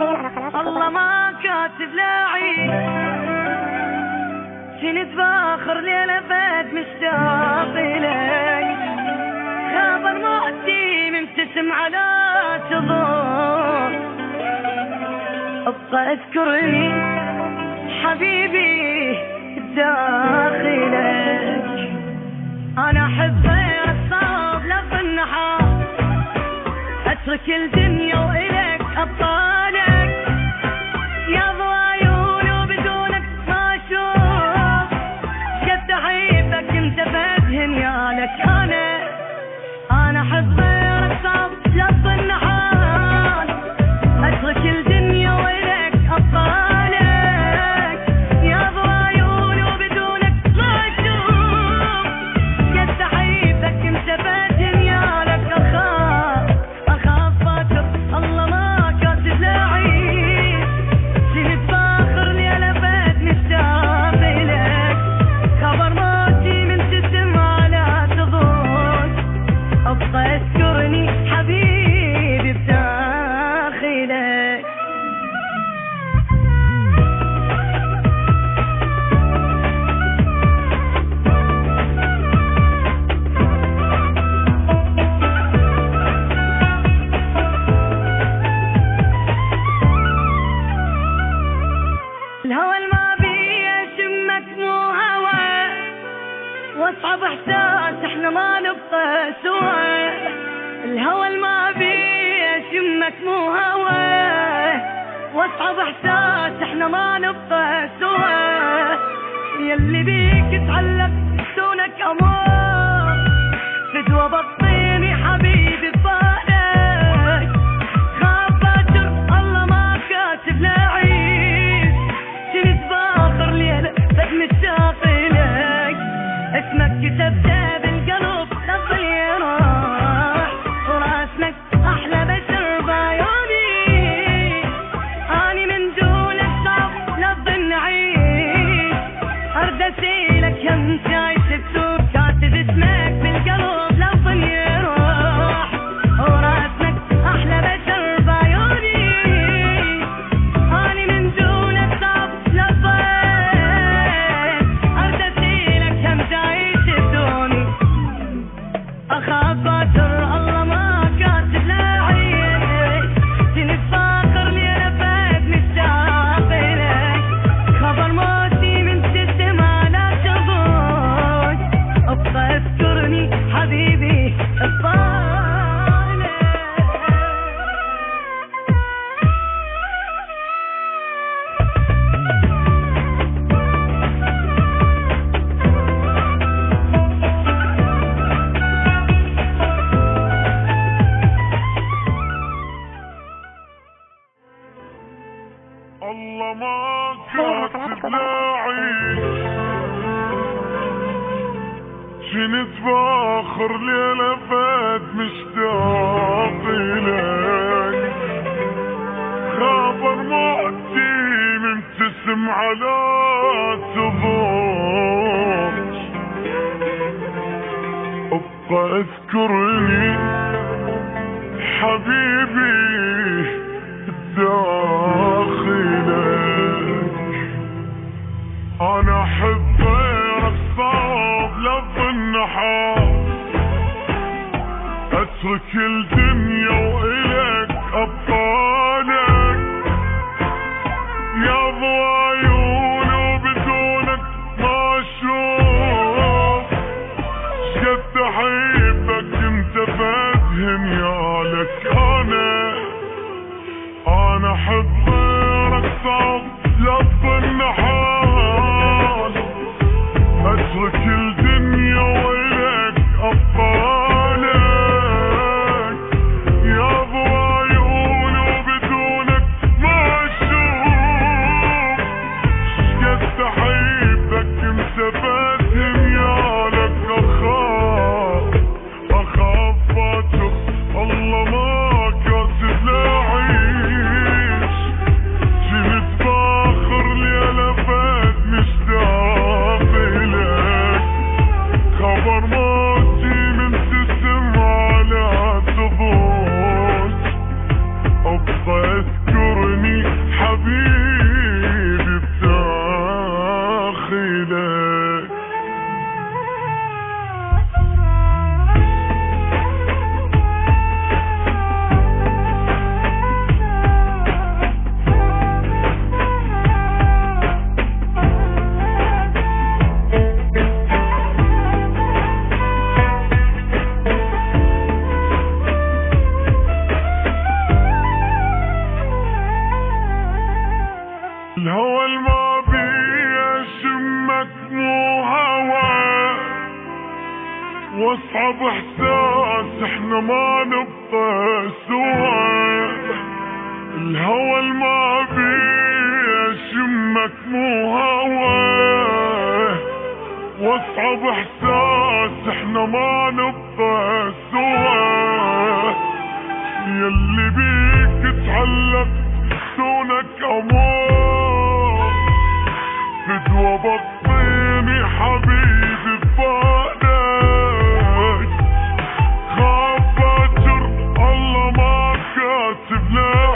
الله ما كاتب لاعي كنت باخر ليلة بعد مشتاق إليك خبر مؤتي مبتسم على تضور ابقى اذكرني حبيبي داخلك انا احب غير الصوب لف النحار اترك الدنيا والك ابطالك يا ضوى عيوني وبدونك ما اشوف قد احبك انت بدهن يالك انا احب غير الصوب لف النحار اترك الدنيا والك ابطالك يا ضوى عيوني وبدونك ما اشوف قد احبك انت بدهن يالك اخاف فاكر الله ما كاتب لاعي كنت باخر ليلة بعد مشتاق إليك خبر موتي من تسم على تظن ابقى اذكرني حبيبي بداخلك الهوى ما بيه شمك مو هوى واصعب احساس احنا ما نبقى سوا الهوى ما بيه شمك مو هوى واصعب احساس احنا ما نبقى سوا يلي بيك تعلق دونك امور فدوى بطيني حبيبي ببالك خاف باكر الله ما كاتب لاعيش كنت باخر ليلة بد مشتاق إليك اسمك كتبته بالقلب لفظ راح وراسمك أحلى بشر بعيوني أني من دونك صعب لفظ نعيش أرد أسيلك يمت عايش بسوق كاتب اسمك بالقلب لفظ راح وراسمك أحلى بشر بعيوني أني من دونك صعب لفظ أرد أسيلك يمت عايش بدوني أخاف باكر الله ما كاتب لاعي كنت باخر ليلة بعد مشتاق إليك خبر موتي من تسم على شبوك ابقى اذكرني حبيبي ببالك الله ما كاتب لاعيش كنت باخر ليلة بعد مشتاق إليك خبر مؤتي مبتسم على تضور ابقى اذكرني حبيبي داخلك انا احب غيرك صوب لف النحار اترك الدنيا والك ابطالك يا ضوى عيوني وبدونك ما اشوف شقد احبك انت فين حبيبي بداخلك. الهوى الما بيشمك مو هوى، واصعب احساس احنا ما نبقى سوا. الهوى الما بيشمك مو هوى، واصعب احساس احنا ما نبقى سوا. يلي بيك تعلق دونك امور، فدوى بطيني حبيبي ببالك. خاف باكر الله ما كاتب لك